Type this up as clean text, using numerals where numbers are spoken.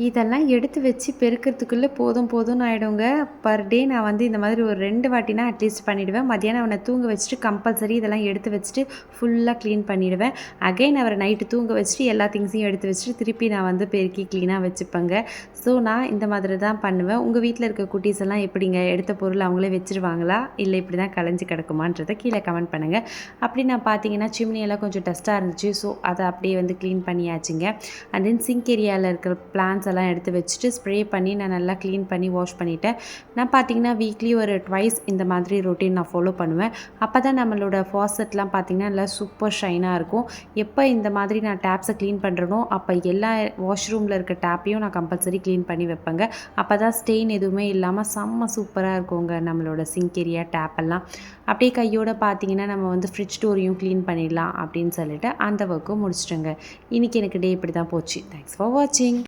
இதெல்லாம் எடுத்து வச்சு பெருக்கிறதுக்குள்ளே போதும் போதும்னு ஆகிடுங்க. பர் டே நான் வந்து இந்த மாதிரி ஒரு 2 வாட்டினா அட்லீஸ்ட் பண்ணிவிடுவேன். மத்தியானம் அவனை தூங்க வச்சுட்டு கம்பல்சரி இதெல்லாம் எடுத்து வச்சுட்டு ஃபுல்லாக க்ளீன் பண்ணிவிடுவேன். அகைன் அவரை நைட்டு தூங்க வச்சுட்டு எல்லா திங்ஸையும் எடுத்து வச்சுட்டு திருப்பி நான் வந்து பெருக்கி க்ளீனாக வச்சுப்பேங்க. ஸோ நான் இந்த மாதிரி தான் பண்ணுவேன். உங்கள் வீட்டில் இருக்க குட்டீஸ் எல்லாம் எப்படிங்க? எடுத்த பொருள் அவங்களே வச்சுருவாங்களா? இல்லை இப்படி தான் கலைஞ்சு கிடக்குமான்றதை கீழே கமெண்ட் பண்ணுங்கள். அப்படி நான் பார்த்தீங்கன்னா சிம்னியெல்லாம் கொஞ்சம் டஸ்ட்டாக இருந்துச்சு. ஸோ அதை அப்படியே வந்து க்ளீன் பண்ணியாச்சுங்க. அண்ட் தென் சிங்க் ஏரியாவில் இருக்கிற பிளான்ஸ் எல்லாம் எடுத்து வச்சுட்டு ஸ்ப்ரே பண்ணி நான் நல்லா க்ளீன் பண்ணி வாஷ் பண்ணிவிட்டேன். நான் பார்த்திங்கன்னா வீக்லி ஒரு ட்வைஸ் இந்த மாதிரி ரொட்டீன் நான் ஃபாலோ பண்ணுவேன். அப்போ தான் நம்மளோட ஃபாசெட்லாம் பார்த்திங்கன்னா நல்லா சூப்பர் ஷைனாக இருக்கும். எப்போ இந்த மாதிரி நான் டேப்ஸை க்ளீன் பண்ணுறனோ அப்போ எல்லா வாஷ்ரூமில் இருக்க டேப்பையும் நான் கம்பல்சரி க்ளீன் பண்ணி வைப்பேங்க. அப்போ தான் ஸ்டெயின் எதுவுமே இல்லாமல் செம்ம சூப்பராக இருக்குங்க நம்மளோட சிங்க் ஏரியா டேப்பெல்லாம். அப்படியே கையோடு பார்த்திங்கன்னா நம்ம வந்து ஃப்ரிட்ஜ் டோரையும் க்ளீன் பண்ணிடலாம் அப்படின்னு சொல்லிட்டு அந்த ஒர்க்கும் முடிச்சிட்டேங்க. இன்றைக்கி எனக்கு டே இப்படி தான் போச்சு. தேங்க்ஸ் ஃபார் வாட்சிங்.